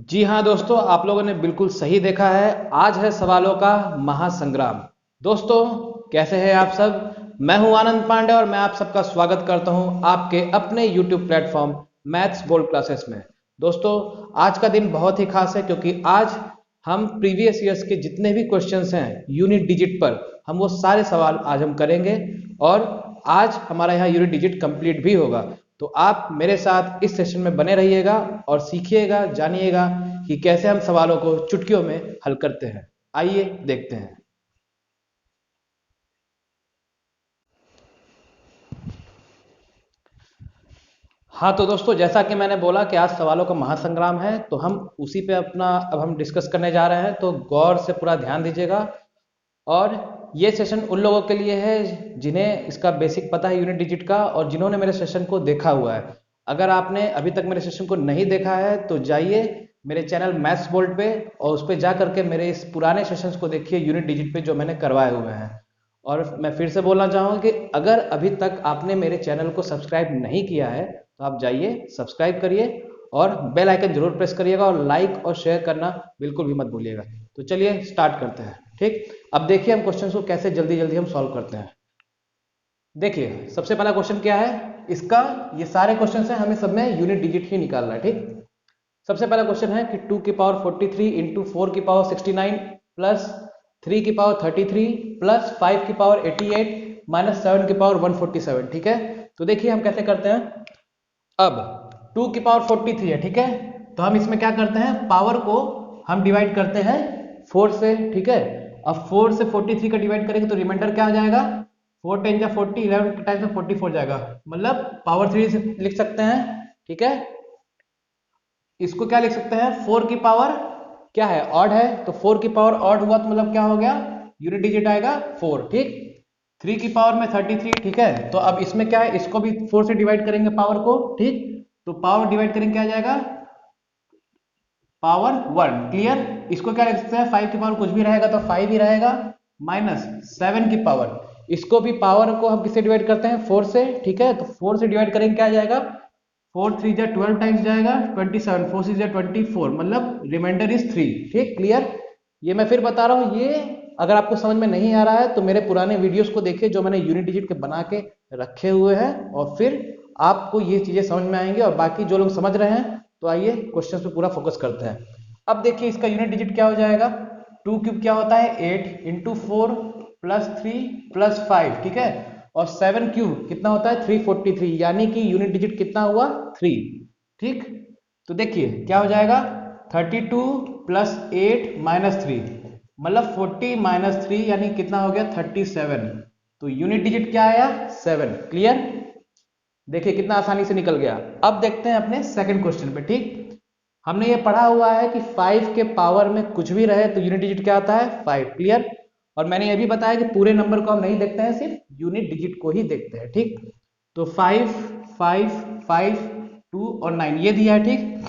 जी हाँ दोस्तों, आप लोगों ने बिल्कुल सही देखा है। आज है सवालों का महासंग्राम। दोस्तों, कैसे हैं आप सब? मैं हूं आनंद पांडे और मैं आप सबका स्वागत करता हूं आपके अपने YouTube platform maths bold classes में। दोस्तों, आज का दिन बहुत ही खास है क्योंकि आज हम प्रीवियस ईयर्स के जितने भी क्वेश्चंस हैं यूनिट डिजिट पर, हम वो सारे सवाल आज हम करेंगे और आज हमारा यहाँ यूनिट डिजिट कंप्लीट भी होगा। तो आप मेरे साथ इस सेशन में बने रहिएगा और सीखिएगा, जानिएगा कि कैसे हम सवालों को चुटकियों में हल करते हैं। आइए देखते हैं। हाँ तो दोस्तों, जैसा कि मैंने बोला कि आज सवालों का महासंग्राम है, तो हम उसी पे अपना अब हम डिस्कस करने जा रहे हैं। तो गौर से पूरा ध्यान दीजिएगा। और ये सेशन उन लोगों के लिए है जिन्हें इसका बेसिक पता है यूनिट डिजिट का और जिन्होंने मेरे सेशन को देखा हुआ है। अगर आपने अभी तक मेरे सेशन को नहीं देखा है तो जाइए मेरे चैनल मैथ्स बोल्ड पे और उस पर जा करके मेरे इस पुराने सेशंस को देखिए यूनिट डिजिट पे जो मैंने करवाए हुए हैं। और मैं फिर से बोलना चाहूँगा कि अगर अभी तक आपने मेरे चैनल को सब्सक्राइब नहीं किया है तो आप जाइए सब्सक्राइब करिए और बेल आइकन जरूर प्रेस करिएगा और लाइक और शेयर करना बिल्कुल भी मत भूलिएगा। तो चलिए स्टार्ट करते हैं। ठीक, अब देखिए हम क्वेश्चन को कैसे जल्दी जल्दी हम सॉल्व करते हैं। देखिए सबसे पहला क्वेश्चन क्या है इसका, ये सारे क्वेश्चन हैं, हमें सब में यूनिट डिजिट ही निकालना है। ठीक, सबसे पहला क्वेश्चन है कि 2 की पावर 43 इंटू 4 की पावर 69 प्लस 3 की पावर 33 प्लस 5 की पावर 88 माइनस 7 की पावर 147। ठीक है, तो देखिए हम कैसे करते हैं। अब 2 की पावर 43 है, ठीक है, तो हम इसमें क्या करते हैं, पावर को हम डिवाइड करते हैं 4 से। ठीक है, अब 4 से 43 का डिवाइड करेंगे तो रिमाइंडर क्या आ जाएगा, 4 10 जा 40, 11 टाइम्स में 44 जाएगा, मतलब पावर 3 से लिख सकते हैं। ठीक है, इसको क्या लिख सकते हैं, 4 की पावर क्या है, ऑड है, तो 4 की पावर ऑड हुआ तो मतलब क्या हो गया, यूनिट डिजिट आएगा 4। ठीक, 3 की पावर में 33। ठीक है, तो अब इसमें क्या है, इसको भी 4 से डिवाइड करेंगे पावर को। ठीक, तो पावर डिवाइड करेंगे क्या आ जाएगा, पावर 1। क्लियर, इसको क्या लिख सकते हैं, 5 की पावर कुछ भी रहेगा तो 5 ही रहेगा, माइनस 7 की पावर, इसको भी पावर को हम किससे डिवाइड करते हैं, 4 से। ठीक है, तो 4 से डिवाइड करेंगे क्या आ जाएगा, 4 3 जा 12 टाइम्स जाएगा 27, 4 6 जा 24, मतलब रिमाइंडर इज 3। ठीक, क्लियर, ये मैं फिर बता रहा हूँ, ये अगर आपको समझ में नहीं आ रहा है तो मेरे पुराने वीडियोस को देखिए जो मैंने यूनिट डिजिट के बना के रखे हुए हैं, और फिर आपको ये चीजें समझ में आएंगी। और बाकी जो लोग समझ रहे हैं तो आइए क्वेश्चन पे पूरा फोकस करते हैं। अब देखिए इसका यूनिट डिजिट क्या हो जाएगा, 2 क्यूब क्या होता है 8 इंटू 4 प्लस 3 प्लस 5। ठीक है, और 7 क्यूब कितना होता है 343, यानी कि यूनिट डिजिट कितना हुआ 3। ठीक, तो देखिए क्या हो जाएगा 32 प्लस 8 माइनस 3, मतलब 40 माइनस 3 यानी कितना हो गया 37। तो यूनिट डिजिट क्या आया 7। क्लियर, देखिए कितना आसानी से निकल गया। अब देखते हैं अपने सेकंड क्वेश्चन पे। ठीक, हमने ये पढ़ा हुआ है कि 5 के पावर में कुछ भी रहे तो यूनिट डिजिट क्या आता है 5। क्लियर, और मैंने ये भी बताया कि पूरे नंबर को हम नहीं देखते हैं, सिर्फ यूनिट डिजिट को ही देखते हैं। ठीक, तो 5 5 5 2 और 9 ये दिया है। ठीक,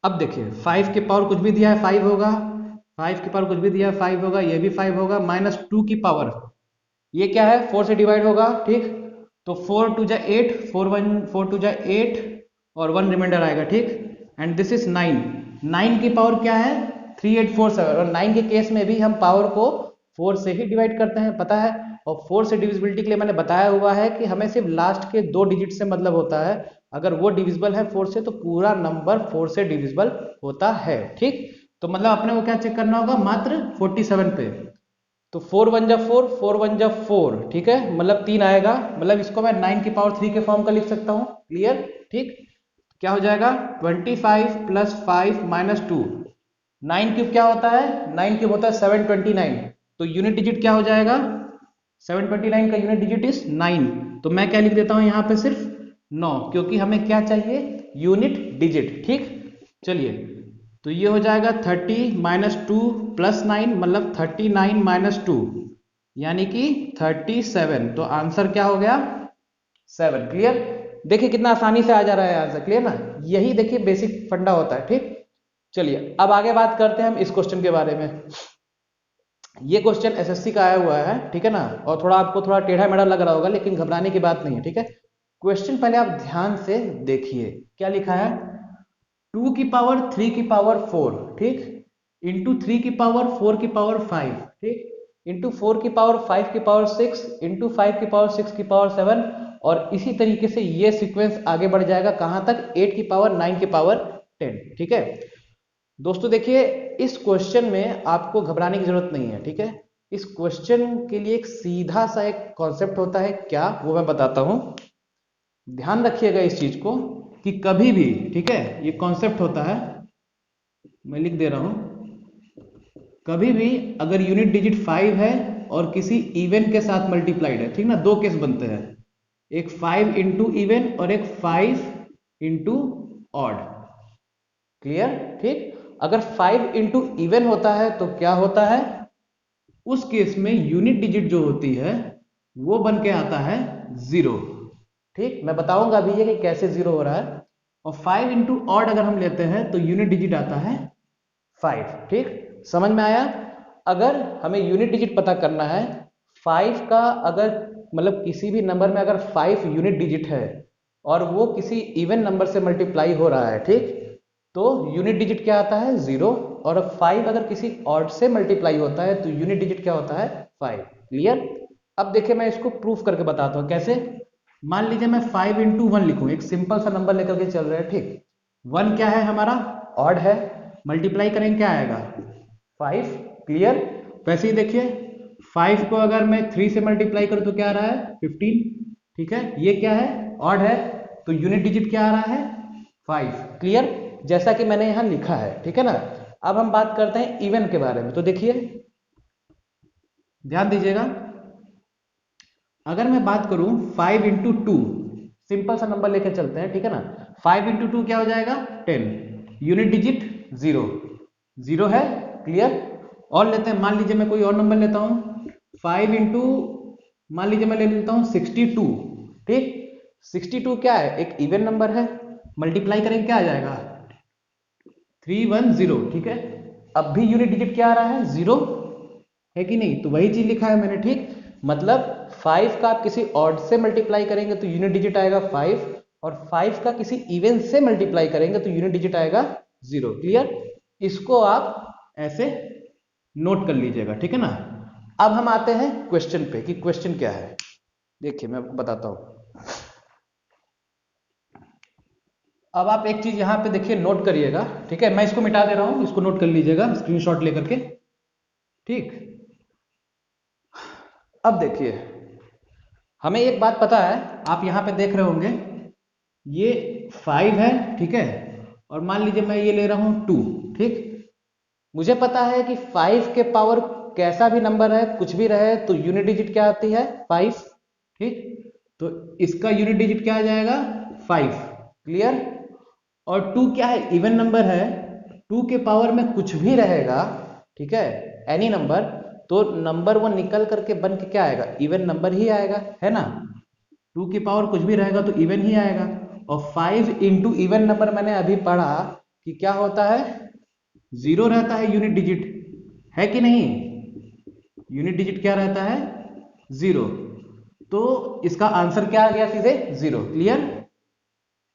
अब देखिए 5 के पावर कुछ भी दिया है 5 होगा, 5 के पावर कुछ भी दिया है 5 होगा, ये भी 5 होगा, माइनस 2 की पावर ये क्या है 4 से डिवाइड होगा। ठीक, तो 4 2 जा 8, 4 2 जा 8 और 1 रिमाइंडर आएगा। ठीक, एंड दिस इज 9। 9 की पावर क्या है 3847, और 9 के केस में भी हम पावर को 4 से ही डिवाइड करते हैं, पता है। और 4 से डिविजिबिलिटी के लिए मैंने बताया हुआ है कि हमें सिर्फ लास्ट के 2 डिजिट से मतलब होता है, अगर वो डिविजिबल है 4 से तो पूरा नंबर 4 से डिविजिबल होता है। ठीक, तो मतलब अपने को क्या चेक करना होगा, मात्र 47 पे। तो 4 1 जा 4, 4 1 जा 4, ठीक है, मतलब 3 आएगा, मतलब इसको मैं 9 की पावर 3 के फॉर्म का लिख सकता हूँ। क्लियर, ठीक, क्या हो जाएगा 25 प्लस 5 माइनस 2, 9 क्यूब क्या होता है, 9 क्यूब होता है 729, तो यूनिट डिजिट क्या हो जाएगा 729 का यूनिट डिजिट इज 9। तो मैं क्या लिख देता हूँ यहाँ पे सिर्फ 9, क्योंकि हमें क्या चाहिए यूनिट डिजिट। ठीक, चलिए, तो ये हो जाएगा 30 माइनस 2 प्लस 9, मतलब 39 माइनस 2 यानी कि 37। तो आंसर क्या हो गया 7। क्लियर, देखिए कितना आसानी से आ जा रहा है आंसर। क्लियर ना, यही देखिए बेसिक फंडा होता है। ठीक, चलिए अब आगे बात करते हैं हम इस क्वेश्चन के बारे में। ये क्वेश्चन एसएससी का आया हुआ है, ठीक है ना, और थोड़ा आपको थोड़ा टेढ़ा मेढ़ा लग रहा होगा, लेकिन घबराने की बात नहीं है। ठीक है, क्वेश्चन पहले आप ध्यान से देखिए क्या लिखा है, 2 की पावर 3 की पावर 4, ठीक, इंटू 3 की पावर 4 की पावर 5, ठीक, इंटू 4 की पावर 5 की पावर 6, इंटू 5 की पावर 6 की पावर 7, और इसी तरीके से ये सीक्वेंस आगे बढ़ जाएगा कहां तक, 8 की पावर 9 की पावर 10, ठीक है। दोस्तों देखिए, इस क्वेश्चन में आपको घबराने की जरूरत नहीं है, ठीक है। इस क्वेश्चन के लिए एक सीधा सा एक कॉन्सेप्ट होता है, क्या वो मैं बताता हूं। ध्यान रखिएगा इस चीज को कि कभी भी, ठीक है, ये कॉन्सेप्ट होता है, मैं लिख दे रहा हूं, कभी भी अगर यूनिट डिजिट 5 है और किसी इवन के साथ मल्टीप्लाइड है, ठीक ना, दो केस बनते हैं, एक 5 इंटू इवन और एक 5 इंटू ऑड, क्लियर, ठीक। अगर 5 इंटू इवन होता है तो क्या होता है, उस केस में यूनिट डिजिट जो होती है वो बन के आता है 0, ठीक। मैं बताऊंगा अभी ये कि कैसे 0 हो रहा है। और 5 इंटू ऑड अगर हम लेते हैं तो यूनिट डिजिट आता है 5, ठीक, समझ में आया। अगर हमें यूनिट डिजिट पता करना है, 5 का अगर मतलब किसी भी नंबर में अगर 5 यूनिट डिजिट है और वो किसी इवन नंबर से मल्टीप्लाई हो रहा है, ठीक, तो यूनिट डिजिट क्या आता है 0, और 5 अगर किसी ऑड से मल्टीप्लाई होता है तो यूनिट डिजिट क्या होता है 5, क्लियर। अब देखिए मैं इसको प्रूफ करके बताता हूं कैसे। मान लीजिए मैं 5 इंटू 1 लिखूं, एक सिंपल सा नंबर लेकर के चल रहे हैं, ठीक। 1 क्या है हमारा, ऑड है, मल्टीप्लाई करेंगे क्या आएगा 5, क्लियर। वैसे ही देखिए 5 को अगर मैं 3 से मल्टीप्लाई करूं तो क्या आ रहा है 15, ठीक है, ये क्या है ऑड है, तो यूनिट डिजिट क्या आ रहा है 5, क्लियर, जैसा कि मैंने यहां लिखा है, ठीक है ना। अब हम बात करते हैं इवन के बारे में, तो देखिए ध्यान दीजिएगा, अगर मैं बात करूं 5 इंटू 2, सिंपल सा नंबर लेकर चलते हैं, ठीक है ना, 5 इंटू 2 क्या हो जाएगा 10, यूनिट डिजिट 0, 0 है, क्लियर। और लेते हैं, मान लीजिए मैं कोई और नंबर लेता हूं, 5 इंटू, मान लीजिए मैं ले लेता हूं 62, ठीक, 62 क्या है एक इवन नंबर है, मल्टीप्लाई करेंगे क्या आ जाएगा 310, ठीक है। अब भी यूनिट डिजिट क्या आ रहा है 0, है कि नहीं, तो वही चीज लिखा है मैंने, ठीक। मतलब 5 का आप किसी ऑड से मल्टीप्लाई करेंगे तो यूनिट डिजिट आएगा 5, और 5 का किसी इवन से मल्टीप्लाई करेंगे तो यूनिट डिजिट आएगा 0, क्लियर। इसको आप ऐसे नोट कर लीजिएगा, ठीक है ना। अब हम आते हैं क्वेश्चन पे कि क्वेश्चन क्या है। देखिए मैं आपको बताता हूं, अब आप एक चीज यहां पे देखिए नोट करिएगा, ठीक है, मैं इसको मिटा दे रहा हूं, इसको नोट कर लीजिएगा स्क्रीनशॉट लेकर के, ठीक। अब देखिए हमें एक बात पता है, आप यहां पे देख रहे होंगे ये 5 है, ठीक है, और मान लीजिए मैं ये ले रहा हूं 2, ठीक। मुझे पता है कि 5 के पावर कैसा भी नंबर है, कुछ भी रहे, तो यूनिट डिजिट क्या आती है 5, ठीक, तो इसका यूनिट डिजिट क्या आ जाएगा 5, क्लियर। और 2 क्या है इवन नंबर है, 2 के पावर में कुछ भी रहेगा, ठीक है, एनी नंबर, तो नंबर वो निकल करके बन के क्या आएगा इवन नंबर ही आएगा, है ना। 2 की पावर कुछ भी रहेगा तो इवन ही आएगा। और 5 इंटू इवन नंबर मैंने अभी पढ़ा कि क्या होता है 0 रहता है यूनिट डिजिट, है कि नहीं, यूनिट डिजिट क्या रहता है 0, तो इसका आंसर क्या आ गया सीधे 0, क्लियर।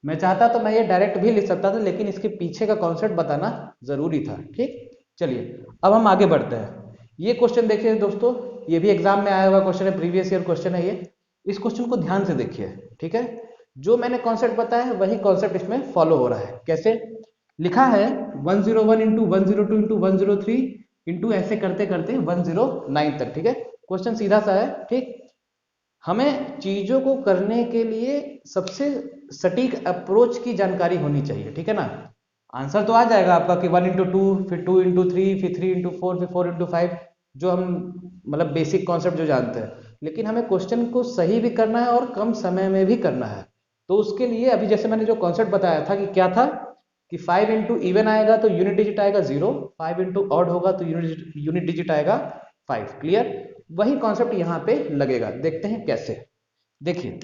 मैं चाहता तो मैं ये डायरेक्ट भी लिख सकता था, लेकिन इसके पीछे का कॉन्सेप्ट बताना जरूरी था, ठीक। चलिए अब हम आगे बढ़ते हैं। ये क्वेश्चन देखिए दोस्तों, ये भी एग्जाम में आया हुआ क्वेश्चन है, प्रीवियस ईयर क्वेश्चन है ये। इस क्वेश्चन को ध्यान से देखिए, ठीक है, जो मैंने कॉन्सेप्ट बताया है वही कॉन्सेप्ट इसमें फॉलो हो रहा है। कैसे लिखा है 101 इंटू 102 इंटू 103 इंटू ऐसे करते करते 109 तक, ठीक है। क्वेश्चन सीधा सा है, ठीक। हमें चीजों को करने के लिए सबसे सटीक अप्रोच की जानकारी होनी चाहिए, ठीक है ना। आंसर तो आ जाएगा आपका कि 1 इंटू 2, फिर 2 इंटू 3, फिर 3 इंटू 4, फिर 4 इंटू 5, जो हम मतलब बेसिक कॉन्सेप्ट जो जानते हैं, लेकिन हमें क्वेश्चन को सही भी करना है और कम समय में भी करना है। तो उसके लिए अभी जैसे मैंने जो कॉन्सेप्ट बताया था कि क्या था कि 5 इंटू इवन आएगा तो यूनिट डिजिट आएगा 0, 5 इंटू ऑड होगा तो यूनिट डिजिट आएगा 5, क्लियर। वही कॉन्सेप्ट यहां पे लगेगा, देखते हैं कैसे। देखिए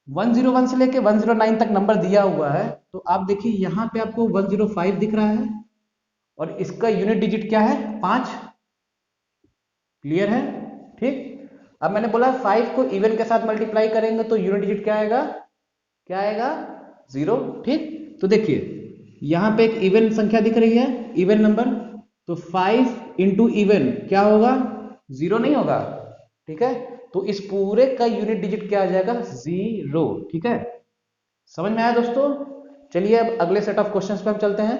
101 से लेके 109 तक नंबर दिया हुआ है, तो आप देखिए यहां पे आपको 105 दिख रहा है और इसका यूनिट डिजिट क्या है 5, क्लियर है, ठीक। अब मैंने बोला 5 को इवन के साथ मल्टीप्लाई करेंगे तो यूनिट डिजिट क्या आएगा 0, ठीक। तो देखिए यहाँ पे एक इवन संख्या दिख रही है, इवन नंबर, तो 5 इंटू इवन क्या होगा, 0 नहीं होगा, ठीक है। तो इस पूरे का यूनिट डिजिट क्या आ जाएगा, 0, ठीक है। समझ में आया दोस्तों? चलिए अब अगले सेट ऑफ क्वेश्चंस पे हम चलते हैं।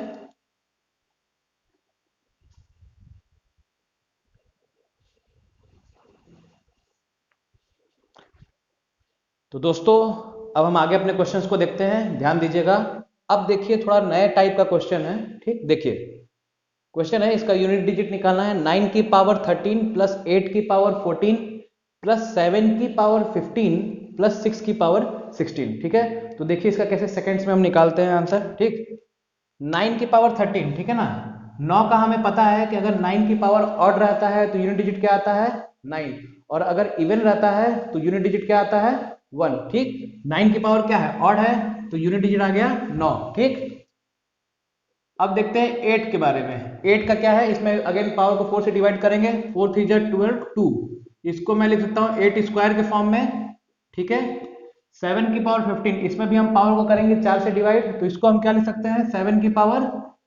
तो दोस्तों अब हम आगे अपने क्वेश्चंस को देखते हैं, ध्यान दीजिएगा। अब देखिए थोड़ा नए टाइप का क्वेश्चन है, ठीक। देखिए क्वेश्चन है, इसका यूनिट डिजिट निकालना है। 9 की पावर 13 प्लस 8 की पावर 14 प्लस 7 की पावर 15 प्लस 6 की पावर 16, ठीक है। तो देखिए इसका कैसे सेकंड्स में हम निकालते हैं आंसर, ठीक। 9 की पावर 13, ठीक है ना। 9 का हमें पता है कि अगर 9 की पावर ऑड रहता है तो यूनिट डिजिट क्या आता है, 9, और अगर इवन रहता है तो यूनिट डिजिट क्या आता है, 1, ठीक। 9 की पावर क्या है, ऑड है, तो यूनिट डिजिट आ गया 9, ठीक। अब देखते हैं 8 के बारे में। 8 का क्या है, इसमें अगेन पावर को 4 से डिवाइड करेंगे, 4 3 12, 2, इसको मैं लिख सकता हूँ 8 स्क्वायर के फॉर्म में, ठीक है। 7 की पावर 15, इसमें भी हम पावर को करेंगे 4 से डिवाइड, तो इसको हम क्या लिख सकते हैं, 7 की पावर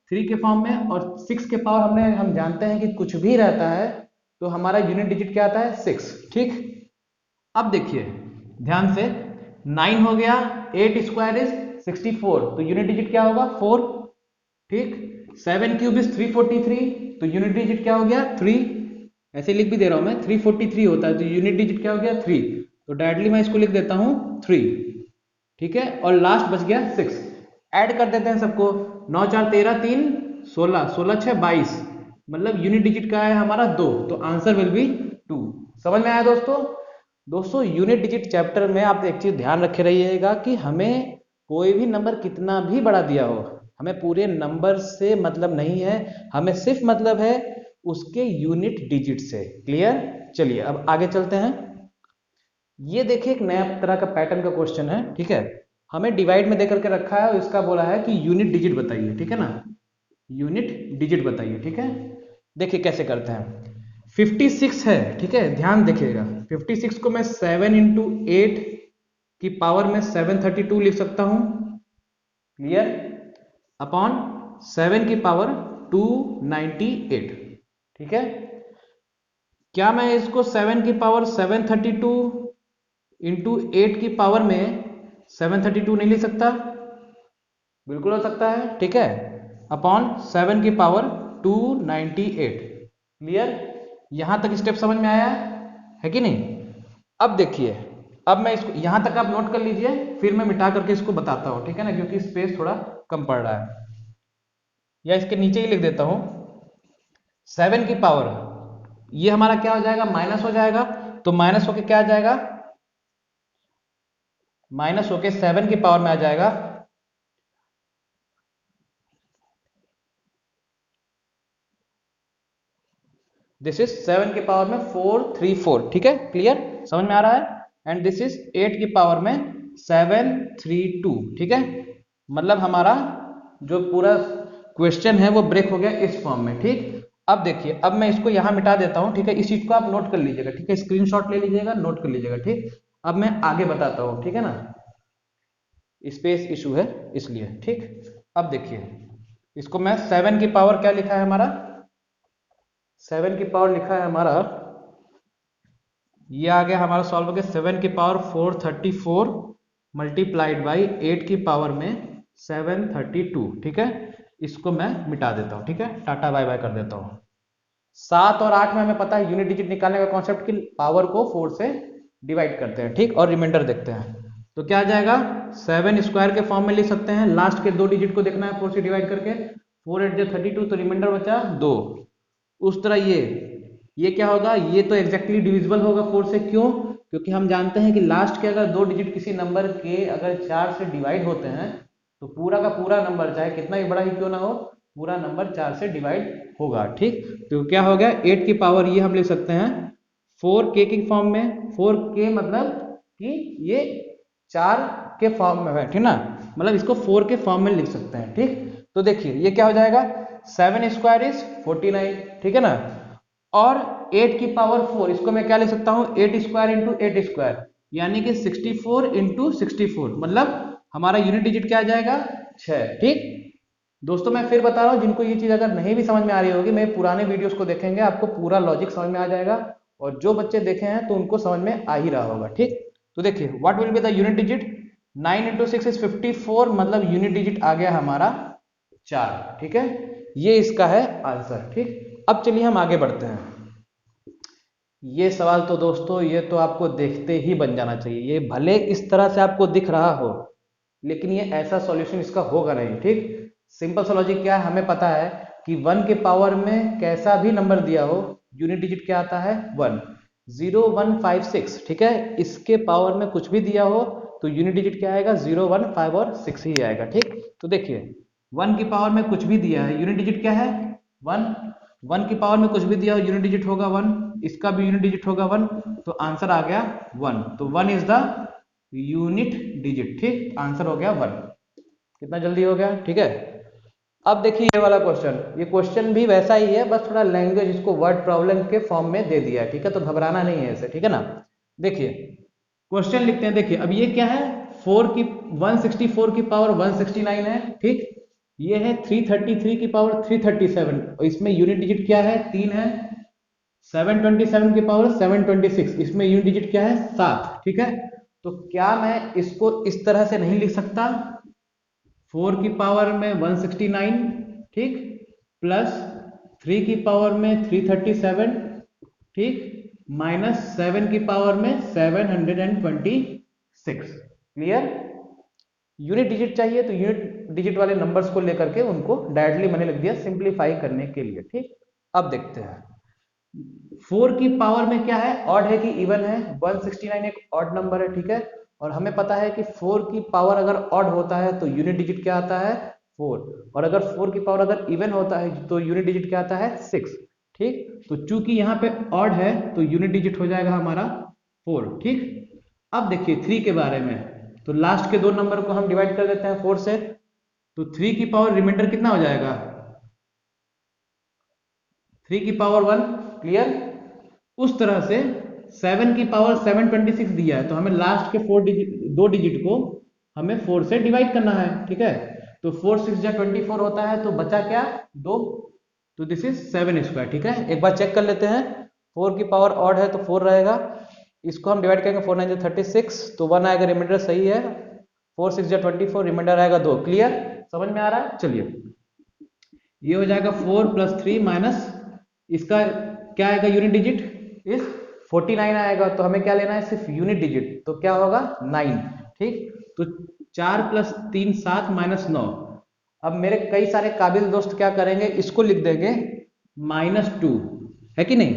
3 के फॉर्म में, और 6 के पावर हम जानते हैं कि कुछ भी रहता है तो हमारा यूनिट डिजिट क्या आता है, 6, ठीक। अब देखिए ध्यान से, 9 हो गया, 8 स्क्वायर इज 64, तो यूनिट डिजिट क्या होगा, 4, ठीक। 7 क्यूब इज 343, तो यूनिट डिजिट क्या हो गया, 3, ऐसे लिख भी दे रहा हूं मैं, 343 होता है, तो यूनिट डिजिट क्या हो गया, 3, तो डायरेक्टली मैं इसको लिख देता हूं 3, ठीक है। और लास्ट बच गया 6, ऐड कर देते हैं सबको, 9 4 13, 3 16, 16 6 22, मतलब यूनिट डिजिट का है हमारा 2, तो आंसर विल बी 2। समझ में आया दोस्तों? दोस्तों यूनिट डिजिट चैप्टर में आप एक चीज ध्यान रखे रहिएगा कि हमें कोई भी नंबर कितना भी बड़ा दिया हो, हमें पूरे नंबर से मतलब नहीं है, हमें सिर्फ मतलब है उसके यूनिट डिजिट से। क्लियर? चलिए अब आगे चलते हैं। ये देखिए एक नया तरह का पैटर्न का क्वेश्चन है, ठीक है। हमें डिवाइड में देकर के रखा है और इसका बोला है कि यूनिट डिजिट बताइए, ठीक है ना, यूनिट डिजिट बताइए, ठीक है। देखिए कैसे करते हैं। 56 है, ठीक है, ध्यान देखिएगा। 56 को मैं 7 इंटू 8 की पावर में 732 लिख सकता हूं, क्लियर, अपॉन 7 की पावर 298, ठीक है। क्या मैं इसको 7 की पावर 732 इंटू 8 की पावर में 732 नहीं लिख सकता? बिल्कुल हो सकता है, ठीक है, अपॉन 7 की पावर 298, क्लियर। यहां तक स्टेप समझ में आया है कि नहीं? अब देखिए, अब मैं इसको यहां तक आप नोट कर लीजिए, फिर मैं मिटा करके इसको बताता हूं, ठीक है ना, क्योंकि स्पेस थोड़ा कम पड़ रहा है, या इसके नीचे ही लिख देता हूं 7 की पावर, ये हमारा क्या हो जाएगा, माइनस हो जाएगा, तो माइनस होके क्या आ जाएगा, माइनस होके 7 की पावर में आ जाएगा दिस इज 7 की पावर में 434, ठीक है, क्लियर, समझ में आ रहा है। एंड दिस इज 8 की पावर में 732, ठीक है। मतलब हमारा जो पूरा क्वेश्चन है वो ब्रेक हो गया इस फॉर्म में, ठीक। अब देखिए, अब मैं इसको यहां मिटा देता हूं, ठीक है, इस चीज को आप नोट कर लीजिएगा, ठीक है, स्क्रीनशॉट ले लीजिएगा, नोट कर लीजिएगा, ठीक। अब मैं आगे बताता हूं, ठीक है ना, स्पेस इशू है इसलिए, ठीक। अब देखिए, इसको मैं 7 की पावर क्या लिखा है हमारा, 7 की पावर लिखा है हमारा, ये आ गया हमारा सॉल्व हो गया 7 की पावर 434 मल्टीप्लाइड बाई 8 की पावर में 732, ठीक है। इसको मैं मिटा देता हूं, ठीक है, टाटा बाय बाय कर देता हूं। 7 और 8 में हमें पता है यूनिट डिजिट निकालने का कॉन्सेप्ट कि पावर को 4 से डिवाइड करते हैं, ठीक, और रिमाइंडर देखते हैं, तो क्या आ जाएगा, 7 स्क्वायर के फॉर्म में लिख सकते हैं, लास्ट के 2 डिजिट को देखना है 4 से डिवाइड करके, 4 8 32, तो रिमाइंडर बचा 2। उस तरह ये क्या होगा, ये तो एग्जैक्टली डिविजिबल होगा 4 से, क्यों, क्योंकि हम जानते हैं कि लास्ट के अगर 2 डिजिट किसी नंबर के अगर 4 से डिवाइड होते हैं तो पूरा का पूरा नंबर चाहे कितना ही बड़ा ही क्यों ना हो, पूरा नंबर 4 से डिवाइड होगा, ठीक। तो क्या हो गया, 8 की पावर ये हम लिख सकते हैं 4k के फॉर्म में, 4k मतलब कि ये 4 के फॉर्म में है, ठीक ना, मतलब इसको 4 के फॉर्म में लिख सकते हैं, ठीक। तो देखिए ये क्या हो जाएगा, 7 स्क्वायर इज 49, ठीक है ना, और 8 की पावर 4, इसको मैं क्या लिख सकता हूं, 8 स्क्वायर इंटू 8 स्क्वायर, यानी कि 64 इंटू 64, मतलब हमारा यूनिट डिजिट क्या आ जाएगा, 6। ठीक दोस्तों, मैं फिर बता रहा हूँ, जिनको ये चीज अगर नहीं भी समझ में आ रही होगी, मैं पुराने वीडियोस को देखेंगे, आपको पूरा लॉजिक समझ में आ जाएगा, और जो बच्चे देखे हैं तो उनको समझ में आ ही रहा होगा। ठीक, तो देखिए what will be the unit digit. 9 × 6 is 54, मतलब यूनिट डिजिट आ गया हमारा 4। ठीक है, ये इसका है आंसर। ठीक, अब चलिए हम आगे बढ़ते हैं। ये सवाल तो दोस्तों, ये तो आपको देखते ही बन जाना चाहिए। ये भले इस तरह से आपको दिख रहा हो, लेकिन ये ऐसा सॉल्यूशन इसका होगा नहीं। ठीक, सिंपल सा लॉजिक क्या है, हमें पता है कि 1 के पावर में कैसा भी नंबर दिया हो, यूनिट डिजिट क्या आता है 1। 0 1 5 6, ठीक है, इसके पावर में कुछ भी दिया हो तो यूनिट डिजिट क्या आएगा, 0 1 5 और 6 ही आएगा। ठीक, तो देखिए 1 की पावर में कुछ भी दिया है, यूनिट डिजिट क्या है 1। 1 की पावर में कुछ भी दिया हो, यूनिट डिजिट होगा 1, इसका भी यूनिट डिजिट होगा 1, तो आंसर आ गया 1। तो 1 इज द यूनिट डिजिट। ठीक, आंसर हो गया 1। कितना जल्दी हो गया। ठीक है, अब देखिए ये वाला क्वेश्चन, ये क्वेश्चन भी वैसा ही है, बस थोड़ा लैंग्वेज इसको वर्ड प्रॉब्लम के फॉर्म में दे दिया है। ठीक है, तो घबराना नहीं है इसे। ठीक है ना, देखिए क्वेश्चन लिखते हैं। देखिए अब ये क्या है, 164 की पावर 169 है। ठीक, ये है 333 की पावर 337, और इसमें यूनिट डिजिट क्या है 3 है। 727 की पावर 726, इसमें यूनिट डिजिट क्या है 7। ठीक है, तो क्या मैं इसको इस तरह से नहीं लिख सकता, 4 की पावर में 169, ठीक, प्लस 3 की पावर में 337, ठीक, माइनस 7 की पावर में 726। क्लियर। यूनिट डिजिट चाहिए तो यूनिट डिजिट वाले नंबर्स को लेकर के उनको डायरेक्टली मैंने लिख दिया सिंप्लीफाई करने के लिए। ठीक, अब देखते हैं 4 की पावर में क्या है, ऑड है कि इवन है। 169 एक ऑड नंबर है। ठीक है, और हमें पता है कि 4 की पावर अगर ऑड होता है तो यूनिट डिजिट क्या आता है 4, और अगर 4 की पावर अगर इवन होता है तो यूनिट डिजिट क्या आता है 6। ठीक, तो चूंकि यहाँ पे ऑड है तो यूनिट डिजिट हो जाएगा हमारा 4। ठीक, अब देखिए 3 के बारे में, तो लास्ट के दो नंबर को हम डिवाइड कर देते हैं 4 से, तो 3 की पावर रिमाइंडर कितना हो जाएगा 3 की पावर 1। क्लियर। उस तरह से 7 की पावर 726 दिया है, तो हमें लास्ट के 2 डिजिट को हमें 4 से डिवाइड करना है। ठीक है, तो 4 6 जा 24 होता है, तो बचा क्या 2, तो दिस इज 7 स्क्वायर। ठीक है, एक बार चेक कर लेते हैं, 4 की पावर ऑड है तो 4 रहेगा, इसको हम डिवाइड करेंगे 4 9 जा 36, तो 1 आएगा, रिमाइंडर सही है। 4 6 जा 24, रिमाइंडर आएगा 2। क्लियर, समझ में आ रहा है। चलिए ये हो जाएगा 4 + 3 माइनस इसका क्या आएगा यूनिट डिजिट इस 49 आएगा, तो हमें क्या लेना है सिर्फ यूनिट डिजिट, तो क्या होगा 9। ठीक, तो 4 + 3 7 माइनस 9। अब मेरे कई सारे काबिल दोस्त क्या करेंगे, इसको लिख देंगे -2, है कि नहीं,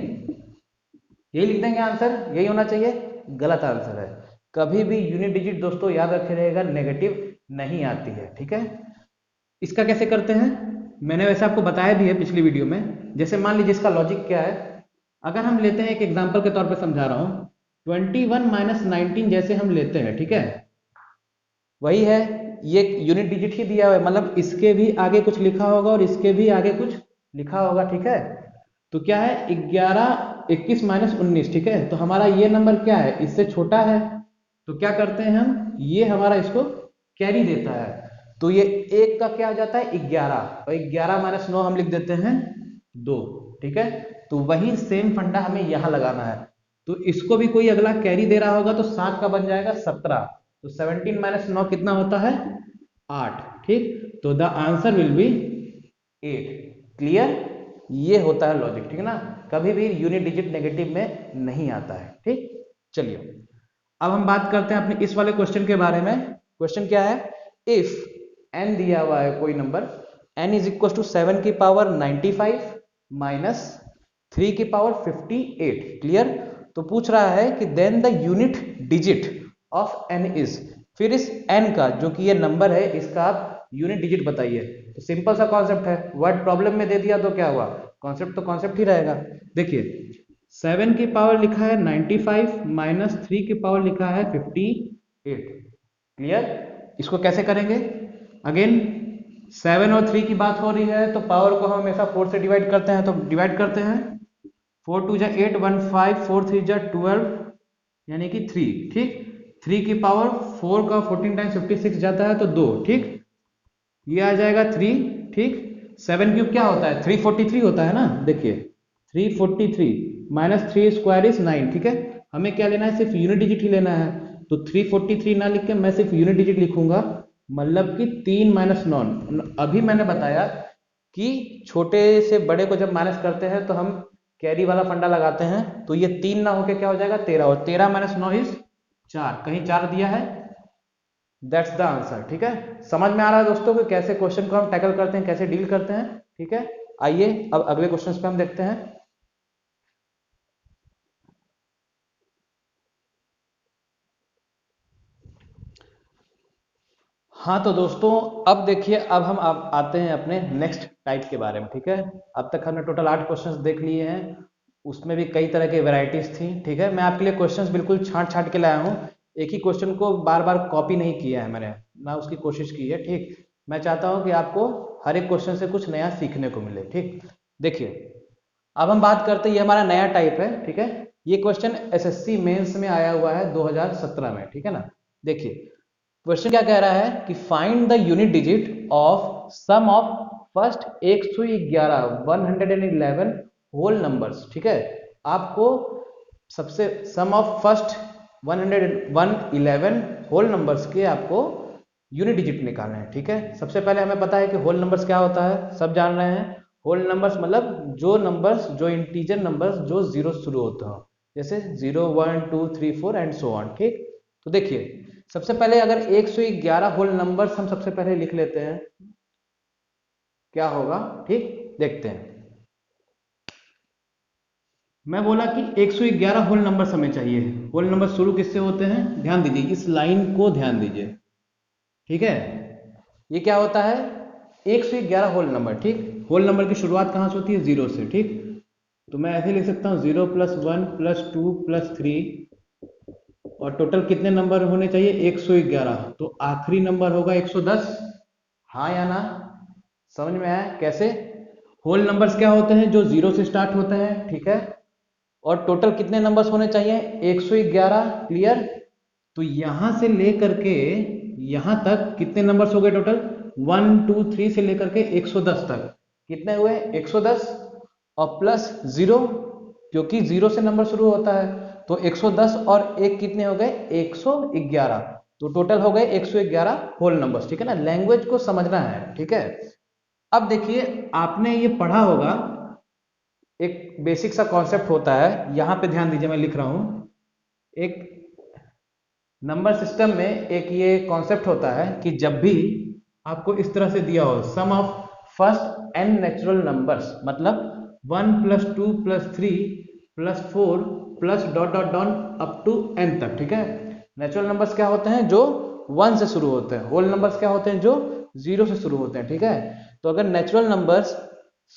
यही लिख देंगे आंसर, यही होना चाहिए। गलत आंसर है। कभी भी यूनिट डिजिट दोस्तों याद रखे रहेगा नेगेटिव नहीं आती है। ठीक है, इसका कैसे करते हैं मैंने वैसे आपको बताया भी है पिछली वीडियो में। जैसे मान लीजिए इसका लॉजिक क्या है, अगर हम लेते हैं एक एग्जांपल के तौर पे समझा रहा हूं, 21 - 19 जैसे हम लेते हैं, ठीक है, वही है, ये यूनिट डिजिट ही दिया हुआ है, मतलब इसके भी आगे कुछ लिखा होगा और इसके भी आगे कुछ लिखा होगा। ठीक है, तो क्या है 21 - 19। ठीक है, तो हमारा ये नंबर क्या है, इससे छोटा है, तो क्या करते हैं हम, ये हमारा इसको कैरी देता है, तो ये 1 का क्या आ जाता है 11, और 11 - 9 हम लिख देते हैं 2। ठीक है, तो वही सेम फंडा हमें यहां लगाना है, तो इसको भी कोई अगला कैरी दे रहा होगा तो 7 का बन जाएगा 17, तो 17 - 9 कितना होता है 8। ठीक, तो the answer will be 8। Clear, ये होता है लॉजिक। ठीक है ना, कभी भी यूनिट डिजिट नेगेटिव में नहीं आता है। ठीक, चलिए अब हम बात करते हैं अपने इस वाले क्वेश्चन के बारे में। क्वेश्चन क्या है, इफ n दिया हुआ है कोई number, n is equal to 7 की पावर 95 माइनस 3 की पावर 58। क्लियर, तो पूछ रहा है कि then the unit digit of n is, फिर इस n का जो कि ये नंबर है इसका आप यूनिट डिजिट बताइए। तो सिंपल सा कॉन्सेप्ट है, वर्ड प्रॉब्लम में दे दिया तो क्या हुआ, कॉन्सेप्ट तो कॉन्सेप्ट ही रहेगा। देखिए 7 की पावर लिखा है 95 माइनस 3 की पावर लिखा है 58। क्लियर, इसको कैसे करेंगे, अगेन 7 और 3 की बात हो रही है तो पावर को हम हमेशा 4 से डिवाइड करते हैं, तो डिवाइड करते हैं 4 2 जा 8 1 5 4 3 जा 12 यानी कि 3। ठीक, 3 की पावर 4 का 14 टाइम्स 56 जाता है तो 2। ठीक, ये आ जाएगा 3, ठीक। 7 क्यूब क्या होता है, 343 होता है ना, देखिए 343 माइनस 3 स्क्वायर इज 9, ठीक है। हमें क्या लेना है, सिर्फ यूनिट डिजिट ही लेना है, तो 343 ना लिख के मैं सिर्फ यूनिट डिजिट लिखूंगा, मतलब कि 3 माइनस 9। अभी मैंने बताया कि छोटे से बड़े को जब माइनस करते हैं तो हम कैरी वाला फंडा लगाते हैं, तो ये 3 ना होके क्या हो जाएगा 13, और 13 माइनस 9 इज 4, कहीं 4 दिया है, दैट्स द आंसर, ठीक है। समझ में आ रहा है दोस्तों कि कैसे क्वेश्चन को हम टैकल करते हैं, कैसे डील करते हैं, ठीक है। आइए अब अगले क्वेश्चन पे हम देखते हैं। हाँ तो दोस्तों अब देखिए, अब हम आते हैं अपने नेक्स्ट टाइप के बारे में, ठीक है। अब तक हमने टोटल 8 क्वेश्चंस देख लिए हैं, उसमें भी कई तरह की वैरायटीज थी, ठीक है। मैं आपके लिए क्वेश्चंस बिल्कुल छांट छांट के लाया हूँ, एक ही क्वेश्चन को बार बार कॉपी नहीं किया है मैंने, ना उसकी कोशिश की है, ठीक। मैं चाहता हूँ कि आपको हर एक क्वेश्चन से कुछ नया सीखने को मिले, ठीक। देखिए अब हम बात करते हैं, ये हमारा नया टाइप है, ठीक है। ये क्वेश्चन एसएससी मेंस में आया हुआ है 2017 में, ठीक है ना। देखिए क्वेश्चन क्या कह रहा है कि find the unit digit of sum of first 111 111 whole numbers, ठीक है। आपको सबसे sum of first 111 whole numbers के आपको यूनिट डिजिट निकालना है, ठीक है। सबसे पहले हमें पता है कि होल नंबर्स क्या होता है, सब जान रहे हैं। होल नंबर्स मतलब जो नंबर्स, जो इंटीजर नंबर्स जो जीरो से शुरू होते हो, जैसे 0 1 2 3 4 एंड सो ऑन, ठीक। तो देखिए सबसे पहले अगर 111 होल नंबर्स हम सबसे पहले लिख लेते हैं, क्या होगा, ठीक, देखते हैं। मैं बोला कि 111 होल नंबर्स हमें चाहिए। होल नंबर शुरू किससे होते हैं, ध्यान दीजिए, इस लाइन को ध्यान दीजिए, ठीक है। ये क्या होता है, 111 होल नंबर, ठीक। होल नंबर की शुरुआत कहां से होती है, 0 से, ठीक। तो मैं ऐसे लिख सकता हूँ 0 + 1 + 2 + 3, और टोटल कितने नंबर होने चाहिए, 111, तो आखिरी नंबर होगा 110। हाँ या ना, समझ में आया कैसे। होल नंबर्स क्या होते हैं, जो 0 से स्टार्ट होते हैं, ठीक है। और टोटल कितने नंबर्स होने चाहिए, 111, क्लियर। तो यहां से लेकर के यहां तक कितने नंबर्स हो गए टोटल, 1 2 3 से लेकर के 110 तक, कितने हुए 110, और प्लस 0, क्योंकि 0 से नंबर शुरू होता है, तो 110 और 1 कितने हो गए 111, तो टोटल हो गए 111 होल नंबर्स, ठीक है ना। लैंग्वेज को समझना है, ठीक है। अब देखिए आपने ये पढ़ा होगा, एक बेसिक सा कॉन्सेप्ट होता है, यहां पे ध्यान दीजिए, मैं लिख रहा हूं, एक नंबर सिस्टम में एक ये कॉन्सेप्ट होता है कि जब भी आपको इस तरह से दिया हो sum of first n natural numbers, मतलब 1 + 2 + 3 + 4 plus dot dot dot up to n तक, ठीक है। नेचुरल नंबर्स क्या होते हैं, जो 1 से शुरू होते हैं। होल नंबर्स क्या होते हैं, जो 0 से शुरू होते हैं, ठीक है। तो अगर natural numbers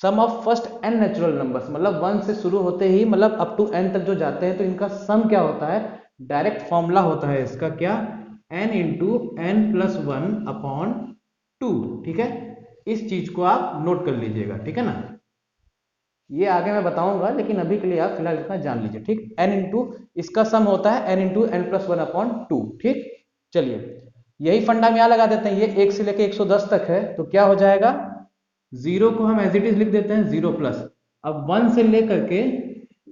sum of first n natural numbers, मतलब 1 से शुरू होते ही मतलब अप टू n तक जो जाते हैं, तो इनका सम क्या होता है, डायरेक्ट फॉर्मूला होता है इसका, क्या, n × n + 1/2, ठीक है। इस चीज को आप नोट कर लीजिएगा, ठीक है ना। ये आगे मैं बताऊंगा, लेकिन अभी के लिए आप फिलहाल इतना जान लीजिए, ठीक। n × इसका सम होता है n × n + 1/2, ठीक। चलिए यही फंडा में यहां लगा देते हैं, ये 1 से लेके 110 तक है, तो क्या हो जाएगा, 0 को हम एज इट इज लिख देते हैं 0 प्लस, अब 1 से लेकर के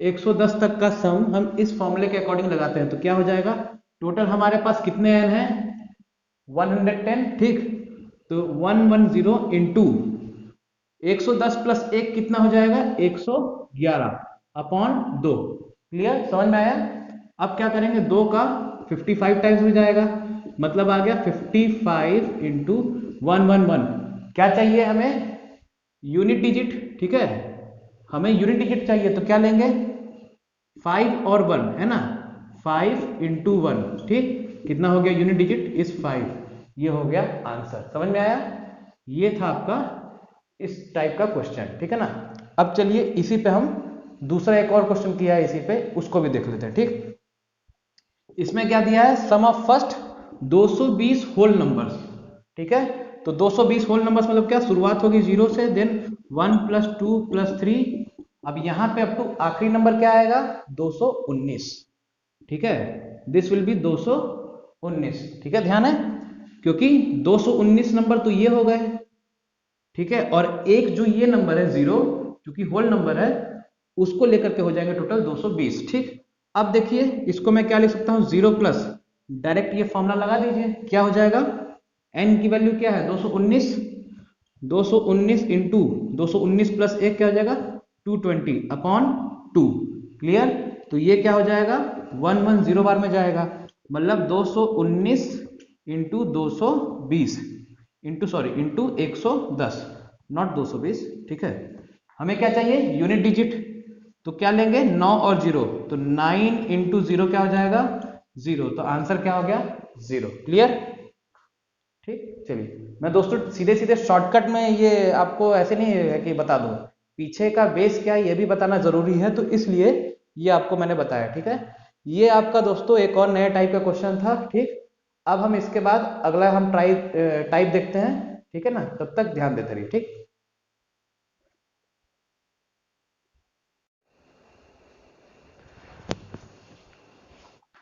110 तक का सम हम इस फॉर्मूले के अकॉर्डिंग लगाते हैं, तो क्या हो जाएगा, टोटल हमारे पास कितने n है, 110, ठीक। तो 110 इंटू 110 + 1 कितना हो जाएगा, 111/2, क्लियर, समझ में आया। अब क्या करेंगे, 2 का 55 टाइम्स हो जाएगा, मतलब आ गया 55 × 111। क्या चाहिए हमें, यूनिट डिजिट, ठीक है। हमें यूनिट डिजिट चाहिए, तो क्या लेंगे, 5 और 1 है ना, 5 × 1, ठीक। कितना हो गया यूनिट डिजिट इस 5, ये हो गया आंसर, समझ में आया। ये था आपका इस टाइप का क्वेश्चन, ठीक है ना। अब चलिए इसी पे हम दूसरा एक और क्वेश्चन किया है इसी पे, उसको भी देख लेते हैं, ठीक। इसमें क्या दिया है, सम ऑफ फर्स्ट 220 होल नंबर्स, ठीक है। तो 220 होल नंबर्स मतलब क्या, शुरुआत होगी 0 से, देन 1 + 2 + 3, अब यहां पे अप टू आखिरी नंबर क्या आएगा, 219, ठीक है। दिस विल बी 219, ठीक है, ध्यान है, क्योंकि 219 नंबर तो ये हो गए, ठीक है, और एक जो ये नंबर है 0 जो कि होल नंबर है उसको लेकर के हो जाएंगे टोटल 220। ठीक, अब देखिए इसको मैं क्या लिख सकता हूँ 0 प्लस डायरेक्ट ये फॉर्मूला लगा दीजिए, क्या हो जाएगा n की वैल्यू क्या है 219, 219 इंटू 219 प्लस 1 क्या हो जाएगा 220 अपॉन 2। क्लियर, तो ये क्या हो जाएगा 110 बार में जाएगा, मतलब 219 इंटू 220 इंटू 110, नॉट 220। ठीक है, हमें क्या चाहिए यूनिट डिजिट, तो क्या लेंगे 9 और 0, तो 9 इंटू 0 क्या हो जाएगा 0, तो आंसर क्या हो गया 0। क्लियर, ठीक। चलिए मैं दोस्तों सीधे सीधे शॉर्टकट में ये आपको ऐसे नहीं है कि बता दूं, पीछे का बेस क्या है ये भी बताना जरूरी है, तो इसलिए ये आपको मैंने बताया। ठीक है, ये आपका दोस्तों एक और नया टाइप का क्वेश्चन था। ठीक, अब हम इसके बाद अगला हम टाइप देखते हैं। ठीक है ना, तब तक ध्यान देते रहिए। ठीक,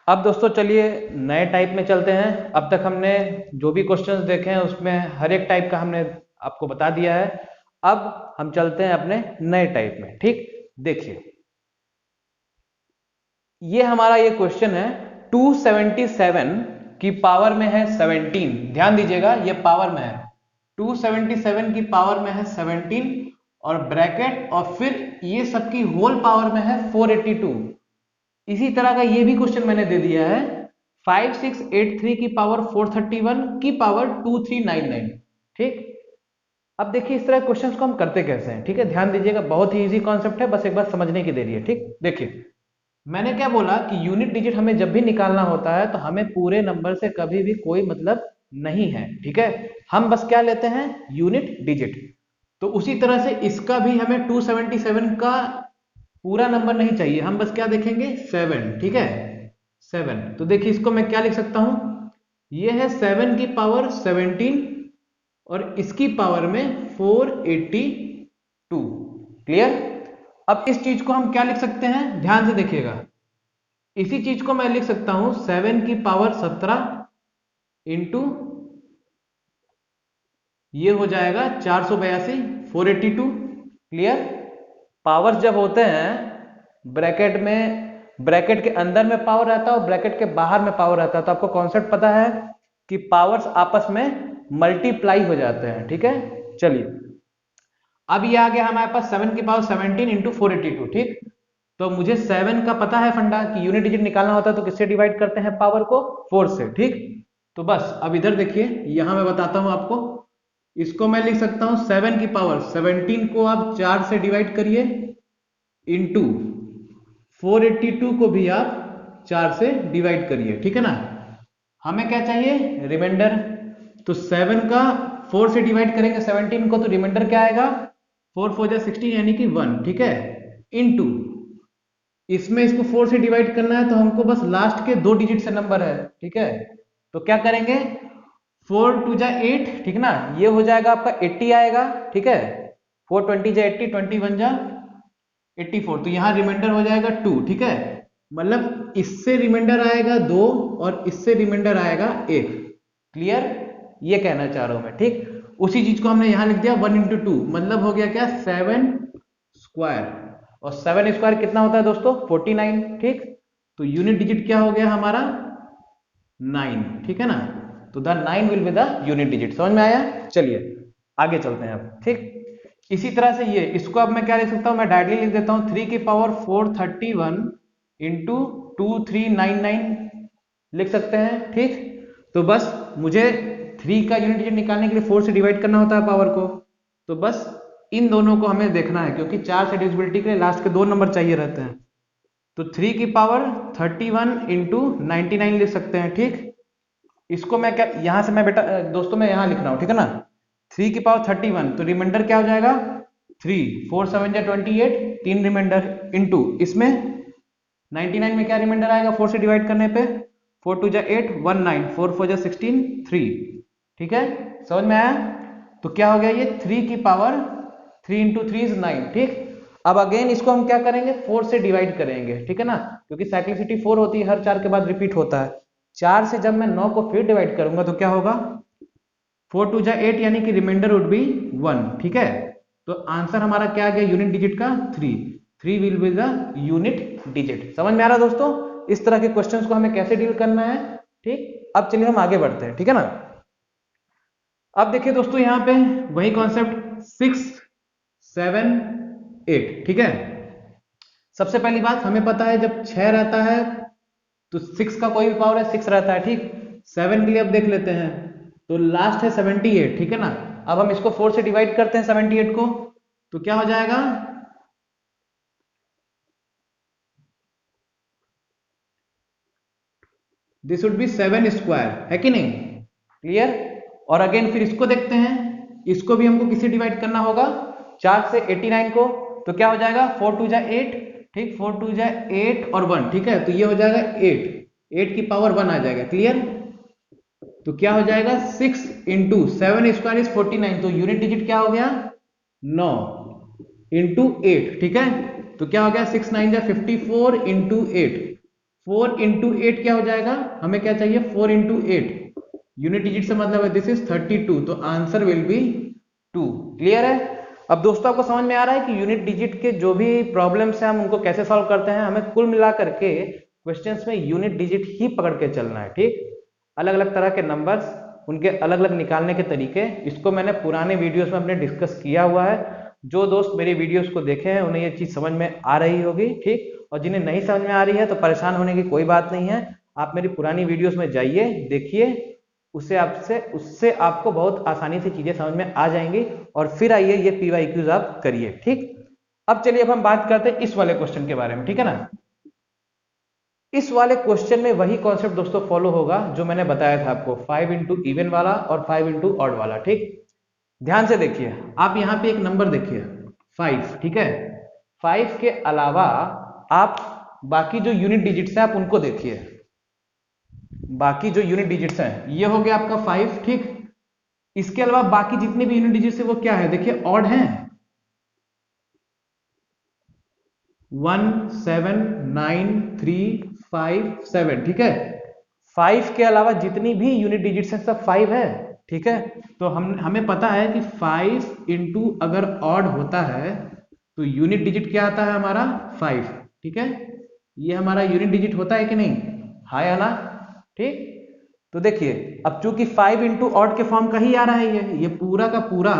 अब दोस्तों चलिए नए टाइप में चलते हैं। अब तक हमने जो भी क्वेश्चंस देखे हैं उसमें हर एक टाइप का हमने आपको बता दिया है। अब हम चलते हैं अपने नए टाइप में। ठीक, देखिए ये हमारा ये क्वेश्चन है 277 की पावर में है 17। ध्यान दीजिएगा ये पावर में है, 277 की पावर में है 17 और ब्रैकेट और फिर ये सबकी होल पावर में है 482। इसी तरह का ये भी क्वेश्चन मैंने दे दिया है 5683 की पावर 431 की पावर 2399। ठीक, अब देखिए इस तरह क्वेश्चंस को हम करते कैसे हैं। ठीक है, ध्यान दीजिएगा बहुत ही इजी कॉन्सेप्ट है, बस एक बार समझने की देरी है। ठीक, देखिए मैंने क्या बोला कि यूनिट डिजिट हमें जब भी निकालना होता है तो हमें पूरे नंबर से कभी भी कोई मतलब नहीं है। ठीक है, हम बस क्या लेते हैं यूनिट डिजिट। तो उसी तरह से इसका भी हमें 277 का पूरा नंबर नहीं चाहिए, हम बस क्या देखेंगे 7। ठीक है, 7, तो देखिए इसको मैं क्या लिख सकता हूं, ये है 7 की पावर 17 और इसकी पावर में 482। क्लियर, अब इस चीज को हम क्या लिख सकते हैं, ध्यान से देखिएगा, इसी चीज को मैं लिख सकता हूं 7 की पावर 17 इंटू ये हो जाएगा 482 482। क्लियर, पावर जब होते हैं ब्रैकेट में, ब्रैकेट के अंदर में पावर रहता है और ब्रैकेट के बाहर में पावर रहता है, तो आपको कॉन्सेप्ट पता है कि पावर्स आपस में मल्टीप्लाई हो जाते हैं। ठीक है, चलिए अब ये आ गया हमारे पास 7 की पावर 17 इंटू 482। ठीक, तो मुझे 7 का पता है फंडा कि यूनिट डिजिट निकालना होता है तो किससे डिवाइड करते हैं पावर को 4 से। ठीक, तो बस अब इधर देखिए यहां मैं बताता हूं आपको, इसको मैं लिख सकता हूं 7 की पावर 17 को आप 4 से डिवाइड करिए इंटू 482 को भी आप 4 से डिवाइड करिए। ठीक है ना, हमें क्या चाहिए रिमाइंडर, तो 7 का 4 से डिवाइड करेंगे 17 को तो रिमाइंडर क्या आएगा 4 4 जा 16 यानी कि 1। ठीक है, इनटू इसमें इसको 4 से डिवाइड करना है तो हमको बस लास्ट के 2 डिजिट से नंबर है। ठीक है, तो क्या करेंगे 4 2 जा 8। ठीक ना, ये हो जाएगा आपका 80 आएगा। ठीक है, 4 20 जा 80, 21 जा 84, तो यहां रिमाइंडर हो जाएगा 2। ठीक है, मतलब इससे रिमाइंडर आएगा 2 और इससे रिमाइंडर आएगा 1। क्लियर, ये कहना चाह रहा हूं मैं। ठीक, उसी चीज को हमने यहां लिख दिया 1 इंटू 2, मतलब हो गया क्या 7 स्क्वायर, और 7 स्क्वायर कितना होता है दोस्तों 49। ठीक, तो यूनिट डिजिट क्या हो गया हमारा 9। ठीक है ना, तो the 9 will be the unit digit. समझ में आया, चलिए आगे चलते हैं अब। ठीक, इसी तरह से ये इसको अब मैं क्या लिख सकता हूं, मैं डायरेक्टली लिख देता हूं 3 की पावर 431 इंटू 2399 लिख सकते हैं। ठीक, तो बस मुझे 3 का यूनिट डिजिट निकालने के लिए 4 से डिवाइड करना होता है पावर को, तो बस इन दोनों को हमें देखना है क्योंकि 4 से डिविजिबिलिटी के लिए लास्ट के 2 नंबर चाहिए रहते हैं। तो 3 की पावर 31 इंटू 99 लिख सकते हैं। ठीक, इसको मैं क्या यहां से मैं बेटा दोस्तों मैं यहां लिख रहा हूं। ठीक है ना, 3 की पावर 31 तो रिमाइंडर क्या हो जाएगा 3 4 7 जा 28, 3 रिमाइंडर इंटू इसमें 99 में क्या रिमाइंडर आएगा 4 से डिवाइड करने पे 4 2 जा 8 19 4 4 जा 16 3। ठीक है, समझ में आया, तो क्या हो गया ये 3 की पावर 3 इंटू 3 इज 9। ठीक, अब अगेन इसको हम क्या करेंगे 4 से डिवाइड करेंगे। ठीक है ना, क्योंकि साइक्लिसिटी 4 होती है, हर 4 के बाद रिपीट होता है। 4 से जब मैं 9 को फिर डिवाइड करूंगा तो क्या होगा 4 2 जा 8 यानी कि रिमाइंडर वुड बी 1, ठीक है। तो आंसर हमारा क्या आ गया यूनिट डिजिट का 3 will be the unit digit. समझ में आ रहा दोस्तों इस तरह के क्वेश्चंस को हमें कैसे डील करना है, ठीक। अब चलिए हम आगे बढ़ते हैं, ठीक है ना। अब देखिए दोस्तों यहाँ पे वही कॉन्सेप्ट 6 7 8, ठीक है। सबसे पहली बात हमें पता है जब 6 रहता है तो 6 का कोई भी पावर है 6 रहता है, ठीक। 7 के लिए अब देख लेते हैं तो लास्ट है 78, ठीक है ना। अब हम इसको 4 से डिवाइड करते हैं 78 को, तो क्या हो जाएगा दिस वुड बी 7 स्क्वायर, है कि नहीं, क्लियर। और अगेन फिर इसको देखते हैं, इसको भी हमको किसी डिवाइड करना होगा 4 से 89 को, तो क्या हो जाएगा 4 2 जा 8, ठीक। 4 2 जा 8 और 1, ठीक है। तो ये हो जाएगा 8 की पावर 1 आ जाएगा, क्लियर। तो क्या हो जाएगा 6 इंटू 7 स्क्वायर इज 49, तो यूनिट डिजिट क्या हो गया 9 इंटू 8, ठीक है। तो क्या हो गया 6 9 जा 54 इंटू 8, 4 इंटू 8 क्या हो जाएगा, हमें क्या चाहिए 4 इंटू 8, यूनिट डिजिट से मतलब है दिस इज 32, तो आंसर विल बी 2, क्लियर है। अब दोस्तों आपको समझ में आ रहा है कि यूनिट डिजिट के जो भी प्रॉब्लम्स हैं हम उनको कैसे सॉल्व करते हैं। हमें कुल मिलाकर के क्वेश्चंस में यूनिट डिजिट ही पकड़ के चलना है, ठीक। अलग अलग तरह के नंबर्स उनके अलग अलग निकालने के तरीके, इसको मैंने पुराने वीडियोस में अपने डिस्कस किया हुआ है। जो दोस्त मेरे वीडियोस को देखे हैं उन्हें ये चीज समझ में आ रही होगी, ठीक। और जिन्हें नहीं समझ में आ रही है तो परेशान होने की कोई बात नहीं है, आप मेरी पुरानी वीडियोस में जाइए, देखिए, उससे आपको बहुत आसानी से चीजें समझ में आ जाएंगी और फिर आइए ये PYQs आप करिए, ठीक। अब चलिए अब हम बात करते हैं इस वाले क्वेश्चन के बारे में, ठीक है ना। इस वाले क्वेश्चन में वही कॉन्सेप्ट दोस्तों फॉलो होगा जो मैंने बताया था आपको, 5 इंटू इवन वाला और 5 इंटू ऑड वाला, ठीक। ध्यान से देखिए, आप यहाँ पे एक नंबर देखिए 5, ठीक है। 5 के अलावा आप बाकी जो यूनिट डिजिट्स हैं आप उनको देखिए, बाकी जो यूनिट डिजिट्स हैं ये हो गया आपका 5, ठीक। इसके अलावा बाकी जितने भी यूनिट डिजिट्स है वो क्या है, देखिए ऑड हैं, 1 7 9 3 5 7, ठीक है। 5 के अलावा जितनी भी यूनिट डिजिट्स हैं सब 5 है, ठीक है। तो हमें पता है कि 5 इंटू अगर ऑड होता है तो यूनिट डिजिट क्या आता है हमारा 5, ठीक है। ये हमारा यूनिट डिजिट होता है कि नहीं, हाँ या ना, ठीक। तो देखिए अब चूंकि 5 इंटू ऑड के फॉर्म का ही आ रहा है, ये पूरा का पूरा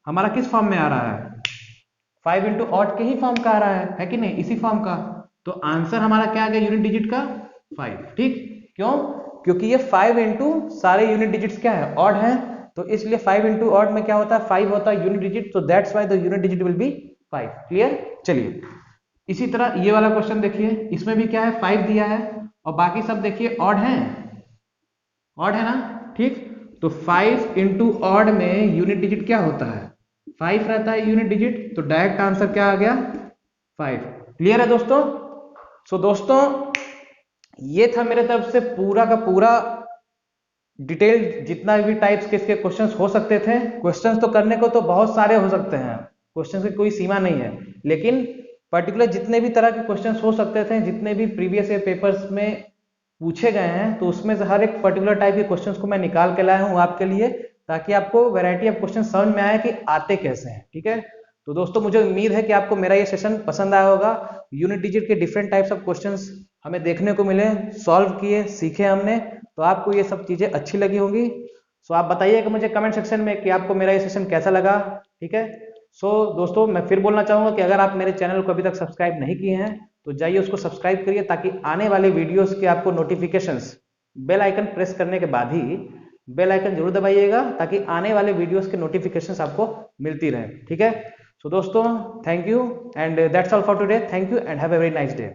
हमारा किस फॉर्म में आ रहा है, 5 इंटू ऑड के ही फॉर्म का आ रहा है कि नहीं, इसी फॉर्म का। तो आंसर हमारा क्या आ गया यूनिट डिजिट का 5, ठीक। क्यों, क्योंकि ये 5 इंटू सारे यूनिट डिजिट्स क्या है ऑड है, तो इसलिए 5 इंटू ऑड में क्या होता है 5 होता है यूनिट डिजिट, तो that's why the unit digit will be 5, clear. चलिए इसी तरह ये वाला क्वेश्चन देखिए, इसमें भी क्या है 5 दिया है और बाकी सब देखिए ऑड है ना, ठीक। तो 5 इंटू ऑड में यूनिट डिजिट क्या होता है 5 रहता है यूनिट डिजिट, तो डायरेक्ट आंसर क्या आ गया 5, क्लियर है दोस्तों। सो दोस्तों ये था मेरे तरफ से पूरा का पूरा डिटेल, जितना भी टाइप्स के इसके क्वेश्चंस हो सकते थे। क्वेश्चंस तो करने को तो बहुत सारे हो सकते हैं, क्वेश्चंस की कोई सीमा नहीं है, लेकिन पर्टिकुलर जितने भी तरह के क्वेश्चंस हो सकते थे, जितने भी प्रीवियस ईयर पेपर्स में पूछे गए हैं, तो उसमें से हर एक पर्टिकुलर टाइप के क्वेश्चंस को मैं निकाल के लाया हूं आपके लिए, ताकि आपको वैरायटी ऑफ क्वेश्चन समझ में आए कि आते कैसे हैं, ठीक है। तो दोस्तों मुझे उम्मीद है कि आपको मेरा ये सेशन पसंद आया होगा। यूनिट डिजिट के डिफरेंट टाइप्स ऑफ क्वेश्चंस हमें देखने को मिले, सॉल्व किए, सीखे हमने, तो आपको ये सब चीजें अच्छी लगी होंगी। सो आप बताइएगा मुझे कमेंट सेक्शन में कि आपको मेरा ये सेशन कैसा लगा, ठीक है। सो दोस्तों मैं फिर बोलना चाहूंगा कि अगर आप मेरे चैनल को अभी तक सब्सक्राइब नहीं किए हैं तो जाइए उसको सब्सक्राइब करिए, ताकि आने वाले वीडियोस के आपको नोटिफिकेशंस, बेल आइकन प्रेस करने के बाद ही बेल आइकन जरूर दबाइएगा, ताकि आने वाले वीडियोस के नोटिफिकेशंस आपको मिलती रहे, ठीक है। सो दोस्तों thank you and that's all for today, thank you and have a very nice day.